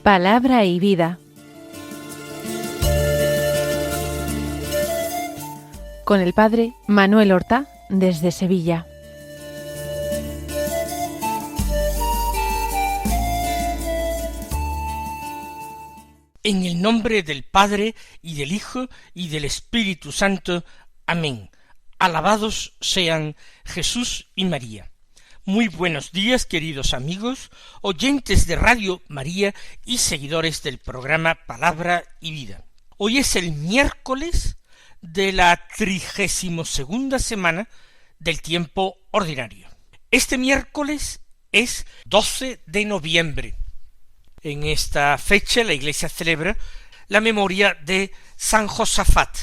Palabra y vida. Con el padre Manuel Horta, desde Sevilla. En el nombre del Padre, y del Hijo, y del Espíritu Santo. Amén. Alabados sean Jesús y María. Muy buenos días, queridos amigos, oyentes de Radio María y seguidores del programa Palabra y Vida. Hoy es el miércoles de la 32ª semana del tiempo ordinario. Este miércoles es 12 de noviembre. En esta fecha la Iglesia celebra la memoria de San Josafat,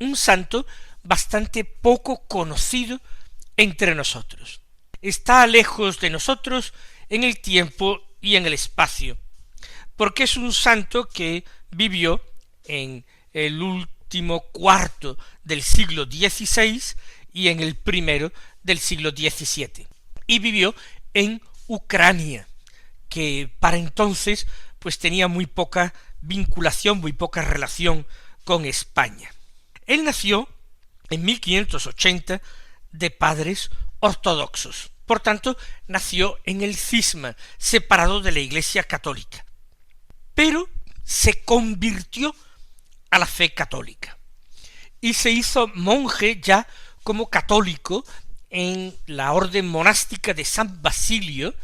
un santo bastante poco conocido entre nosotros. Está lejos de nosotros en el tiempo y en el espacio, porque es un santo que vivió en el último cuarto del siglo XVI y en el primero del siglo XVII, y vivió en Ucrania, que para entonces pues tenía muy poca vinculación, muy poca relación con España. Él nació en 1580 de padres ortodoxos, por tanto nació en el cisma, separado de la Iglesia católica, pero se convirtió a la fe católica y se hizo monje ya como católico en la orden monástica de San Basilio,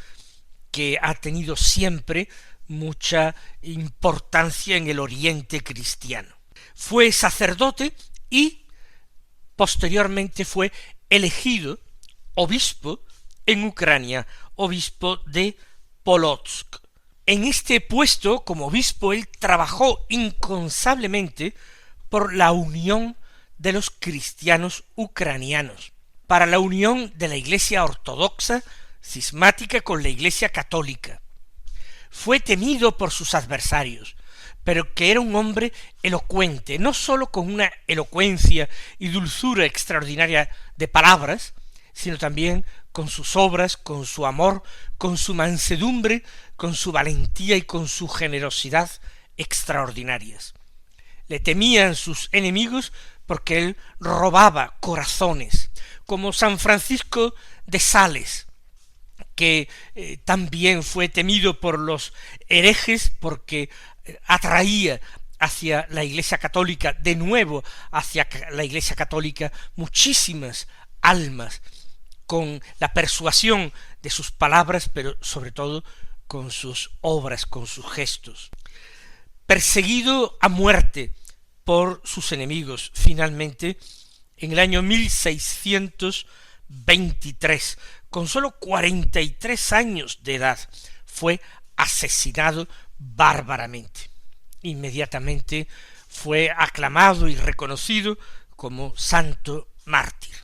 que ha tenido siempre mucha importancia en el oriente cristiano. Fue sacerdote y posteriormente fue elegido obispo en Ucrania, obispo de Polotsk. En este puesto, como obispo, él trabajó incansablemente por la unión de los cristianos ucranianos, para la unión de la Iglesia ortodoxa cismática con la Iglesia católica. Fue temido por sus adversarios, pero que era un hombre elocuente, no sólo con una elocuencia y dulzura extraordinaria de palabras, sino también con sus obras, con su amor, con su mansedumbre, con su valentía y con su generosidad extraordinarias. Le temían sus enemigos porque él robaba corazones, como San Francisco de Sales, que también fue temido por los herejes porque atraía hacia la Iglesia católica, de nuevo hacia la Iglesia católica, muchísimas almas, con la persuasión de sus palabras, pero sobre todo con sus obras, con sus gestos. Perseguido a muerte por sus enemigos, finalmente, en el año 1623, con sólo 43 años de edad, fue asesinado bárbaramente. Inmediatamente fue aclamado y reconocido como santo mártir.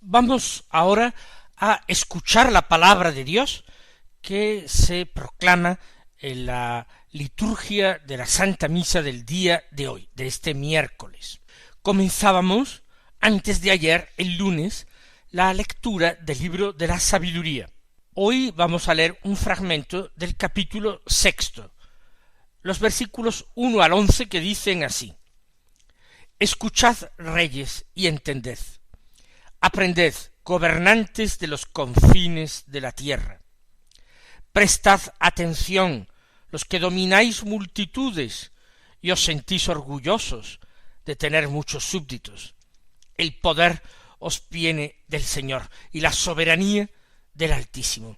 Vamos ahora a escuchar la palabra de Dios que se proclama en la liturgia de la Santa Misa del día de hoy, de este miércoles. Comenzábamos, antes de ayer, el lunes, la lectura del libro de la sabiduría. Hoy vamos a leer un fragmento del capítulo 6, los versículos 1 al 11, que dicen así: Escuchad, reyes, y entended. Aprended, gobernantes de los confines de la tierra. Prestad atención, los que domináis multitudes y os sentís orgullosos de tener muchos súbditos. El poder os viene del Señor y la soberanía del Altísimo.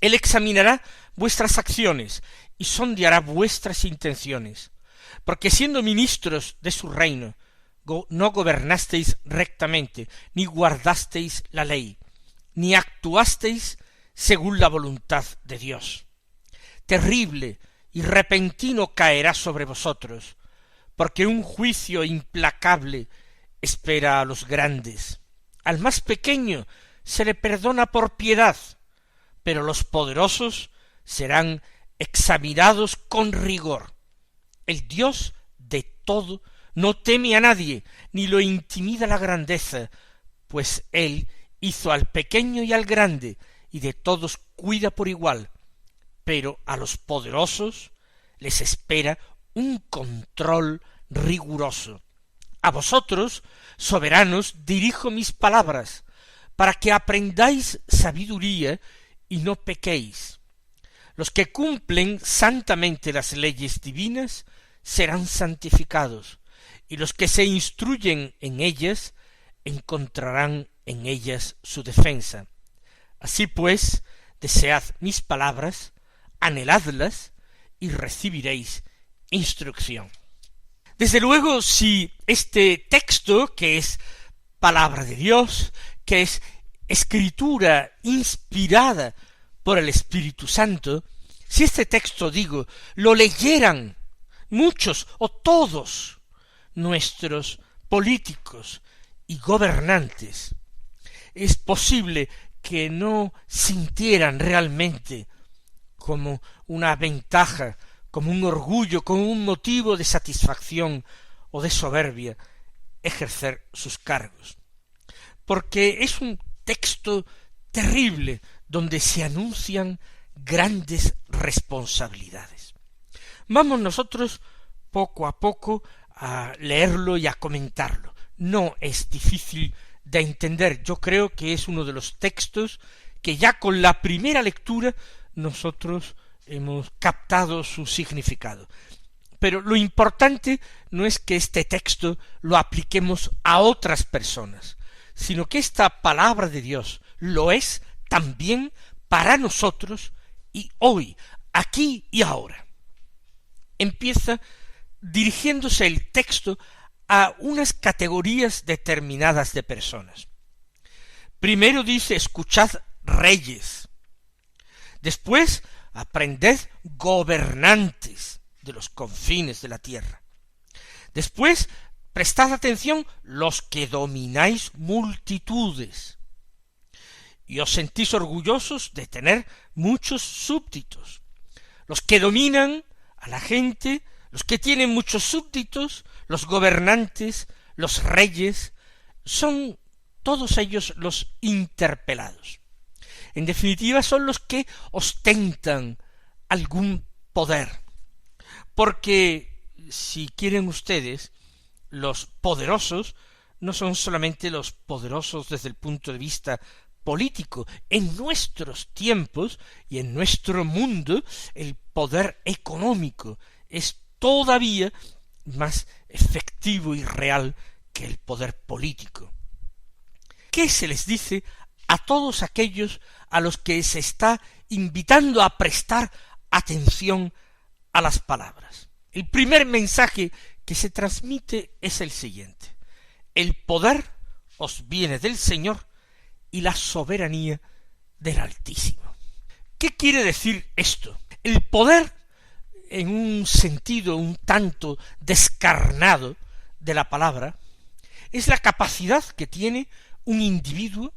Él examinará vuestras acciones y sondeará vuestras intenciones, porque siendo ministros de su reino, no gobernasteis rectamente, ni guardasteis la ley, ni actuasteis según la voluntad de Dios. Terrible y repentino caerá sobre vosotros, porque un juicio implacable espera a los grandes. Al más pequeño se le perdona por piedad, pero los poderosos serán examinados con rigor. El Dios todo, no teme a nadie, ni lo intimida la grandeza, pues él hizo al pequeño y al grande, y de todos cuida por igual, pero a los poderosos les espera un control riguroso. A vosotros, soberanos, dirijo mis palabras, para que aprendáis sabiduría y no pequéis. Los que cumplen santamente las leyes divinas serán santificados, y los que se instruyen en ellas encontrarán en ellas su defensa. Así pues, desead mis palabras, anheladlas, y recibiréis instrucción. Desde luego, si este texto, que es palabra de Dios, que es escritura inspirada por el Espíritu Santo, si este texto, digo, lo leyeran muchos o todos nuestros políticos y gobernantes, es posible que no sintieran realmente como una ventaja, como un orgullo, como un motivo de satisfacción o de soberbia ejercer sus cargos. Porque es un texto terrible donde se anuncian grandes responsabilidades. Vamos nosotros poco a poco a leerlo y a comentarlo. No es difícil de entender. Yo creo que es uno de los textos que ya con la primera lectura nosotros hemos captado su significado. Pero lo importante no es que este texto lo apliquemos a otras personas, sino que esta palabra de Dios lo es también para nosotros y hoy, aquí y ahora. Empieza dirigiéndose el texto a unas categorías determinadas de personas. Primero dice, escuchad reyes. Después, aprended gobernantes de los confines de la tierra. Después, prestad atención los que domináis multitudes. Y os sentís orgullosos de tener muchos súbditos. Los que dominan a la gente, los que tienen muchos súbditos, los gobernantes, los reyes, son todos ellos los interpelados. En definitiva, son los que ostentan algún poder. Porque, si quieren ustedes, los poderosos no son solamente los poderosos desde el punto de vista político. En nuestros tiempos y en nuestro mundo, el poder económico es todavía más efectivo y real que el poder político. ¿Qué se les dice a todos aquellos a los que se está invitando a prestar atención a las palabras? El primer mensaje que se transmite es el siguiente: el poder os viene del Señor y la soberanía del Altísimo. ¿Qué quiere decir esto? El poder, en un sentido un tanto descarnado de la palabra, es la capacidad que tiene un individuo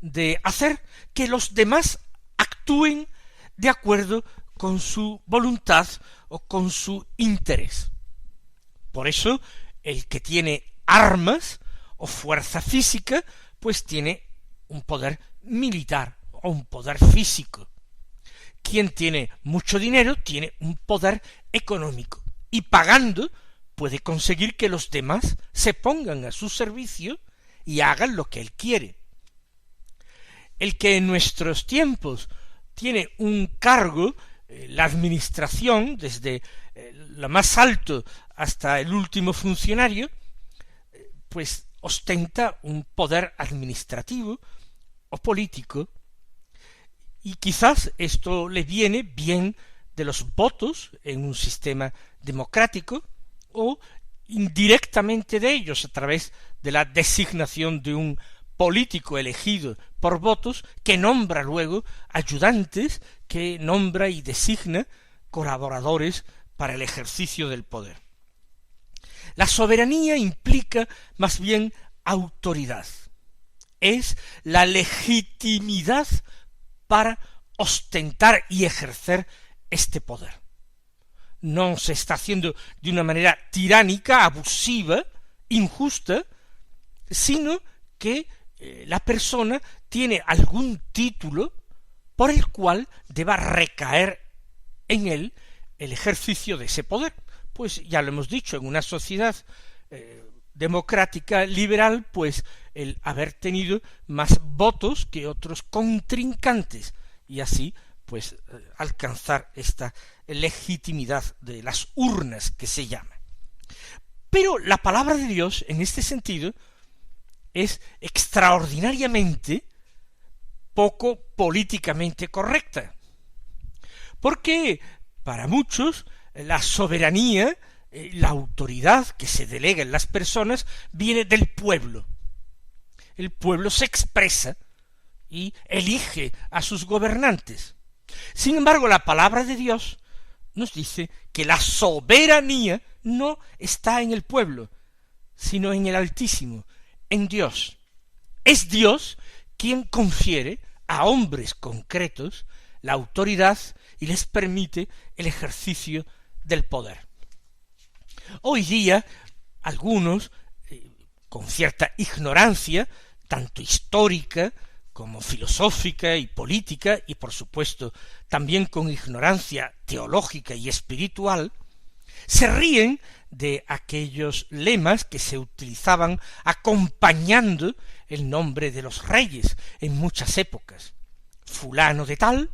de hacer que los demás actúen de acuerdo con su voluntad o con su interés. Por eso, el que tiene armas o fuerza física, pues tiene un poder militar o un poder físico. Quien tiene mucho dinero tiene un poder económico, y pagando puede conseguir que los demás se pongan a su servicio y hagan lo que él quiere. El que en nuestros tiempos tiene un cargo, la administración, desde lo más alto hasta el último funcionario, pues ostenta un poder administrativo o político, y quizás esto le viene bien de los votos en un sistema democrático, o indirectamente de ellos a través de la designación de un político elegido por votos, que nombra luego ayudantes, que nombra y designa colaboradores para el ejercicio del poder. La soberanía implica más bien autoridad. Es la legitimidad para ostentar y ejercer este poder. no se está haciendo de una manera tiránica, abusiva, injusta, sino que la persona tiene algún título por el cual deba recaer en él el ejercicio de ese poder. Pues ya lo hemos dicho, en una sociedad democrática liberal, pues el haber tenido más votos que otros contrincantes, y así pues alcanzar esta legitimidad de las urnas que se llama. Pero la palabra de Dios, en este sentido, es extraordinariamente poco políticamente correcta, porque para muchos la soberanía, la autoridad que se delega en las personas viene del pueblo. El pueblo se expresa y elige a sus gobernantes. Sin embargo, la palabra de Dios nos dice que la soberanía no está en el pueblo, sino en el Altísimo, en Dios. Es Dios quien confiere a hombres concretos la autoridad y les permite el ejercicio del poder. Hoy día, algunos, con cierta ignorancia, tanto histórica como filosófica y política, y por supuesto también con ignorancia teológica y espiritual, se ríen de aquellos lemas que se utilizaban acompañando el nombre de los reyes en muchas épocas. Fulano de tal,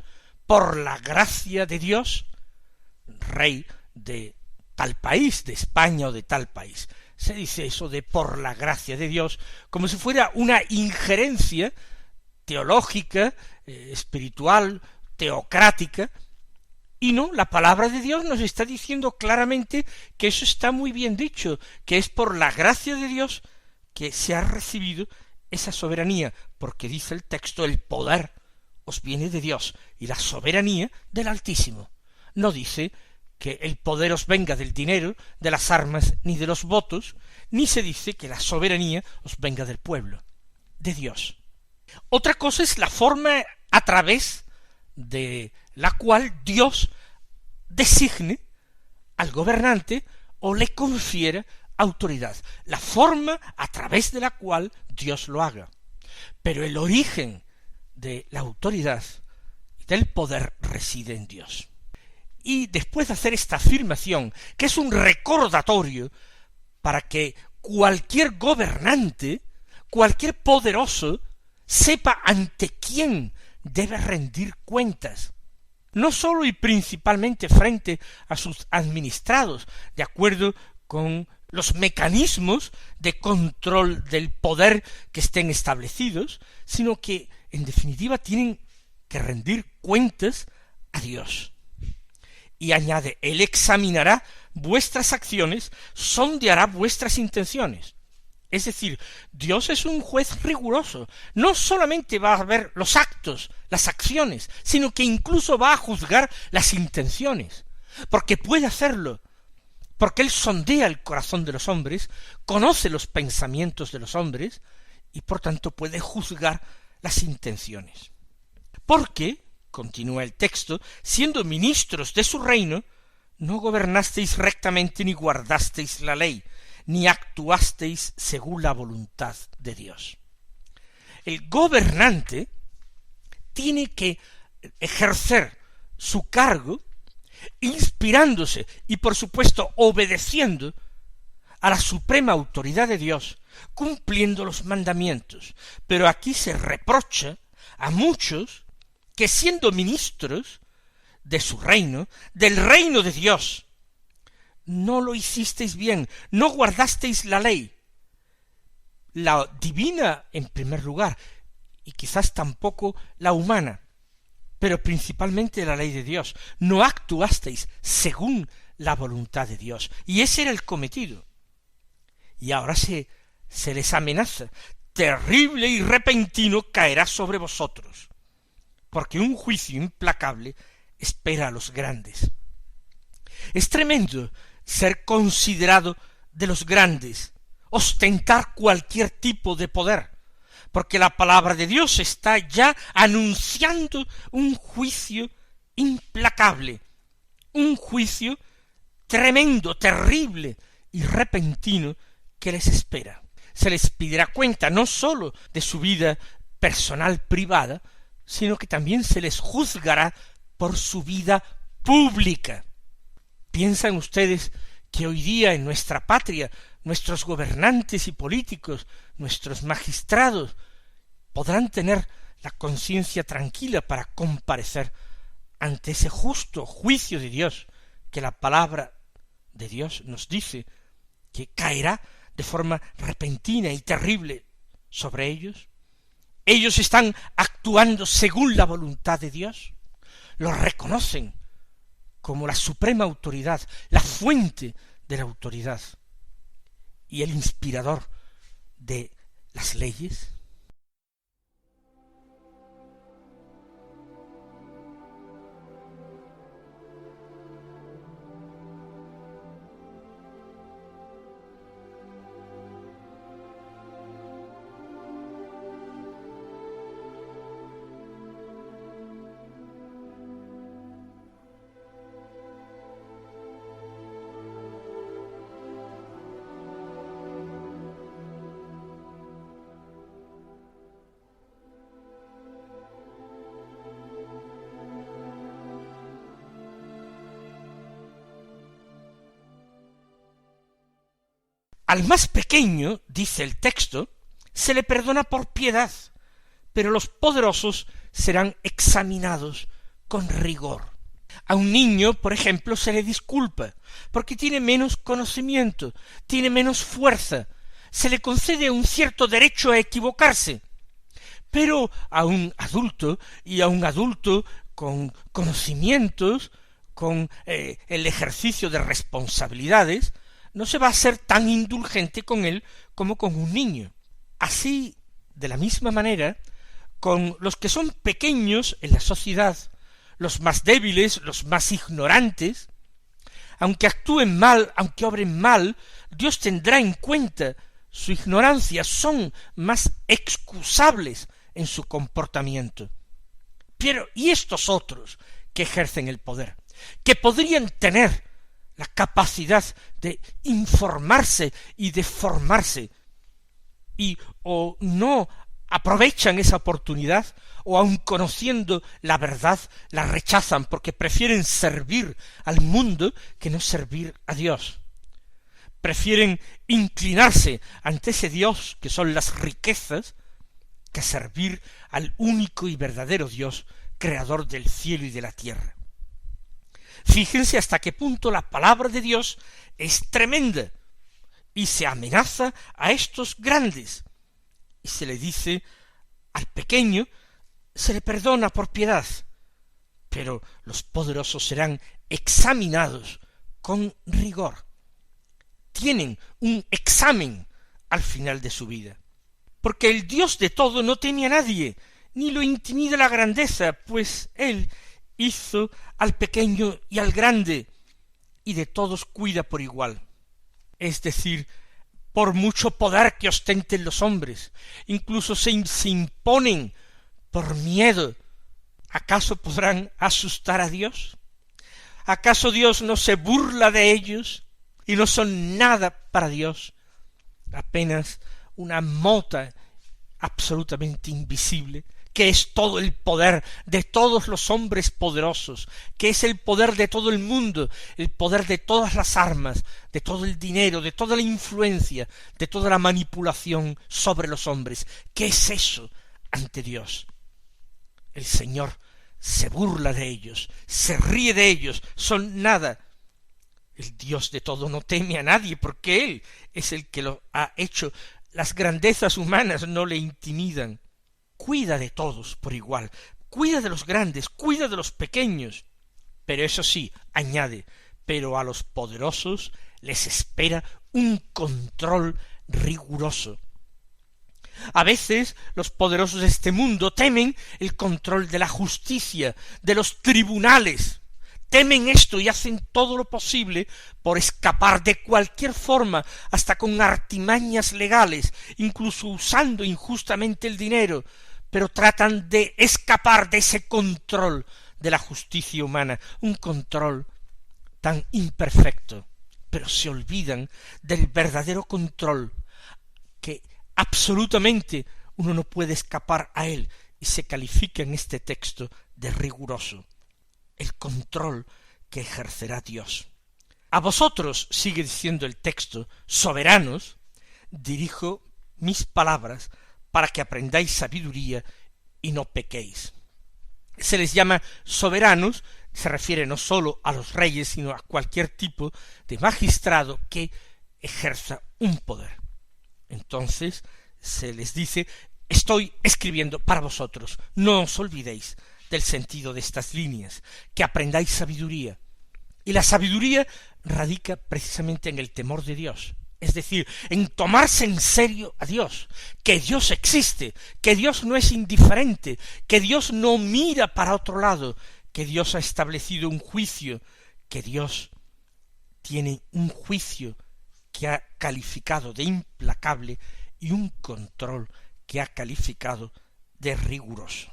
por la gracia de Dios, rey de tal país, de España o de tal país. Se dice eso de por la gracia de Dios, como si fuera una injerencia teológica, espiritual, teocrática, y no, la palabra de Dios nos está diciendo claramente que eso está muy bien dicho, que es por la gracia de Dios que se ha recibido esa soberanía, porque dice el texto, el poder os viene de Dios, y la soberanía del Altísimo. No dice que el poder os venga del dinero, de las armas, ni de los votos, ni se dice que la soberanía os venga del pueblo, de Dios. Otra cosa es la forma a través de la cual Dios designe al gobernante o le confiera autoridad, la forma a través de la cual Dios lo haga. Pero el origen de la autoridad y del poder reside en Dios. Y después de hacer esta afirmación, que es un recordatorio para que cualquier gobernante, cualquier poderoso, sepa ante quién debe rendir cuentas, no sólo y principalmente frente a sus administrados, de acuerdo con los mecanismos de control del poder que estén establecidos, sino que, en definitiva, tienen que rendir cuentas a Dios. Y añade, Él examinará vuestras acciones, sondeará vuestras intenciones. Es decir, Dios es un juez riguroso. No solamente va a ver los actos, las acciones, sino que incluso va a juzgar las intenciones. Porque puede hacerlo. Porque Él sondea el corazón de los hombres, conoce los pensamientos de los hombres, y por tanto puede juzgar las intenciones. Porque, continúa el texto, siendo ministros de su reino, no gobernasteis rectamente ni guardasteis la ley, ni actuasteis según la voluntad de Dios. El gobernante tiene que ejercer su cargo inspirándose y por supuesto obedeciendo a la suprema autoridad de Dios, cumpliendo los mandamientos. Pero aquí se reprocha a muchos que siendo ministros de su reino, del reino de Dios, no lo hicisteis bien, no guardasteis la ley, la divina en primer lugar, y quizás tampoco la humana, pero principalmente la ley de Dios. No actuasteis según la voluntad de Dios, y ese era el cometido. Y ahora se les amenaza, terrible y repentino caerá sobre vosotros, porque un juicio implacable espera a los grandes. Es tremendo ser considerado de los grandes, ostentar cualquier tipo de poder, porque la palabra de Dios está ya anunciando un juicio implacable, un juicio tremendo, terrible y repentino que les espera. Se les pedirá cuenta no sólo de su vida personal privada, sino que también se les juzgará por su vida pública. ¿Piensan ustedes que hoy día en nuestra patria nuestros gobernantes y políticos, nuestros magistrados, podrán tener la conciencia tranquila para comparecer ante ese justo juicio de Dios, que la palabra de Dios nos dice que caerá de forma repentina y terrible sobre ellos? ¿Ellos están actuando según la voluntad de Dios? ¿Los reconocen como la suprema autoridad, la fuente de la autoridad y el inspirador de las leyes? Al más pequeño, dice el texto, se le perdona por piedad, pero los poderosos serán examinados con rigor. A un niño, por ejemplo, se le disculpa, porque tiene menos conocimiento, tiene menos fuerza, se le concede un cierto derecho a equivocarse. Pero a un adulto, y a un adulto con conocimientos, con el ejercicio de responsabilidades, no se va a ser tan indulgente con él como con un niño. Así, de la misma manera, con los que son pequeños en la sociedad, los más débiles, los más ignorantes, aunque actúen mal, aunque obren mal, Dios tendrá en cuenta su ignorancia, son más excusables en su comportamiento. Pero, ¿y estos otros que ejercen el poder, que podrían tener la capacidad de informarse y de formarse, y o no aprovechan esa oportunidad, o aun conociendo la verdad, la rechazan porque prefieren servir al mundo que no servir a Dios? Prefieren inclinarse ante ese Dios que son las riquezas, que servir al único y verdadero Dios, creador del cielo y de la tierra. Fíjense hasta qué punto la palabra de Dios es tremenda, y se amenaza a estos grandes, y se le dice al pequeño, se le perdona por piedad, pero los poderosos serán examinados con rigor. Tienen un examen al final de su vida, porque el Dios de todo no teme a nadie, ni lo intimida la grandeza, pues Él hizo al pequeño y al grande, y de todos cuida por igual. Es decir, por mucho poder que ostenten los hombres, incluso se imponen por miedo, ¿acaso podrán asustar a Dios? ¿Acaso Dios no se burla de ellos y no son nada para Dios? Apenas una mota absolutamente invisible, que es todo el poder de todos los hombres poderosos, que es el poder de todo el mundo, el poder de todas las armas, de todo el dinero, de toda la influencia, de toda la manipulación sobre los hombres. ¿Qué es eso ante Dios? El Señor se burla de ellos, se ríe de ellos, son nada. El Dios de todo no teme a nadie, porque Él es el que lo ha hecho. Las grandezas humanas no le intimidan. Cuida de todos por igual, cuida de los grandes, cuida de los pequeños. Pero eso sí, añade, pero a los poderosos les espera un control riguroso. A veces los poderosos de este mundo temen el control de la justicia, de los tribunales. Temen esto y hacen todo lo posible por escapar de cualquier forma, hasta con artimañas legales, incluso usando injustamente el dinero, pero tratan de escapar de ese control de la justicia humana, un control tan imperfecto, pero se olvidan del verdadero control, que absolutamente uno no puede escapar a él, y se califica en este texto de riguroso, el control que ejercerá Dios. A vosotros, sigue diciendo el texto, soberanos, dirijo mis palabras para que aprendáis sabiduría y no pequéis. Se les llama soberanos, se refiere no sólo a los reyes, sino a cualquier tipo de magistrado que ejerza un poder. Entonces se les dice: estoy escribiendo para vosotros, no os olvidéis del sentido de estas líneas, que aprendáis sabiduría. Y la sabiduría radica precisamente en el temor de Dios, es decir, en tomarse en serio a Dios, que Dios existe, que Dios no es indiferente, que Dios no mira para otro lado, que Dios ha establecido un juicio, que Dios tiene un juicio que ha calificado de implacable y un control que ha calificado de riguroso.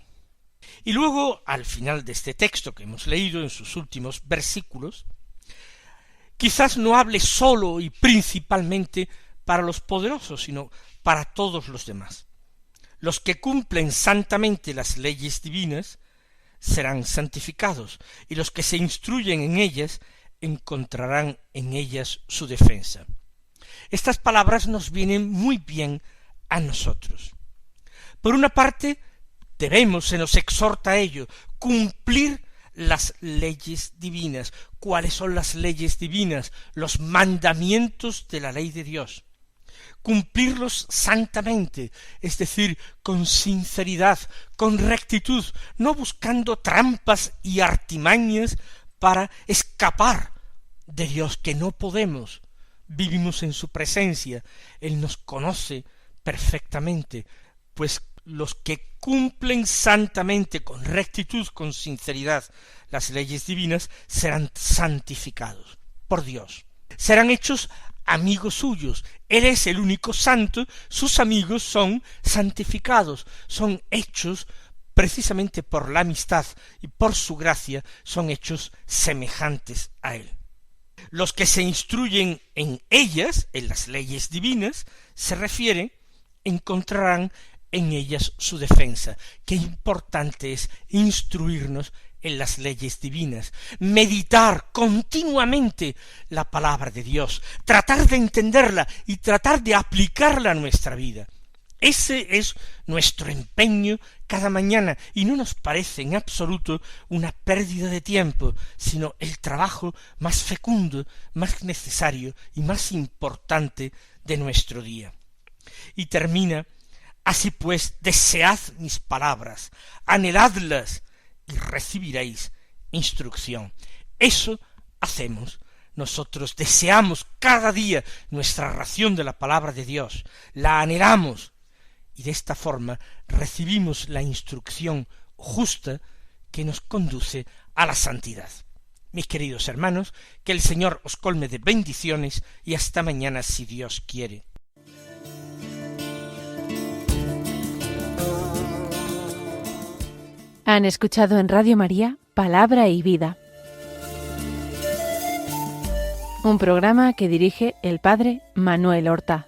Y luego, al final de este texto que hemos leído en sus últimos versículos, quizás no hable sólo y principalmente para los poderosos, sino para todos los demás. Los que cumplen santamente las leyes divinas serán santificados, y los que se instruyen en ellas encontrarán en ellas su defensa. Estas palabras nos vienen muy bien a nosotros. Por una parte, se nos exhorta a ello, cumplir las leyes divinas. ¿Cuáles son las leyes divinas? Los mandamientos de la ley de Dios. Cumplirlos santamente, es decir, con sinceridad, con rectitud, no buscando trampas y artimañas para escapar de Dios, que no podemos. Vivimos en su presencia, Él nos conoce perfectamente, pues los que cumplen santamente, con rectitud, con sinceridad, las leyes divinas, serán santificados por Dios. Serán hechos amigos suyos. Él es el único santo, sus amigos son santificados, son hechos precisamente por la amistad y por su gracia, son hechos semejantes a Él. Los que se instruyen en ellas, en las leyes divinas, se refiere, encontrarán en ellas su defensa. Qué importante es instruirnos en las leyes divinas, meditar continuamente la palabra de Dios, tratar de entenderla y tratar de aplicarla a nuestra vida. Ese es nuestro empeño cada mañana, y no nos parece en absoluto una pérdida de tiempo, sino el trabajo más fecundo, más necesario y más importante de nuestro día. Y termina: así pues, desead mis palabras, anheladlas, y recibiréis instrucción. Eso hacemos. Nosotros deseamos cada día nuestra ración de la palabra de Dios, la anhelamos, y de esta forma recibimos la instrucción justa que nos conduce a la santidad. Mis queridos hermanos, que el Señor os colme de bendiciones, y hasta mañana si Dios quiere. Han escuchado en Radio María Palabra y Vida, un programa que dirige el Padre Manuel Horta.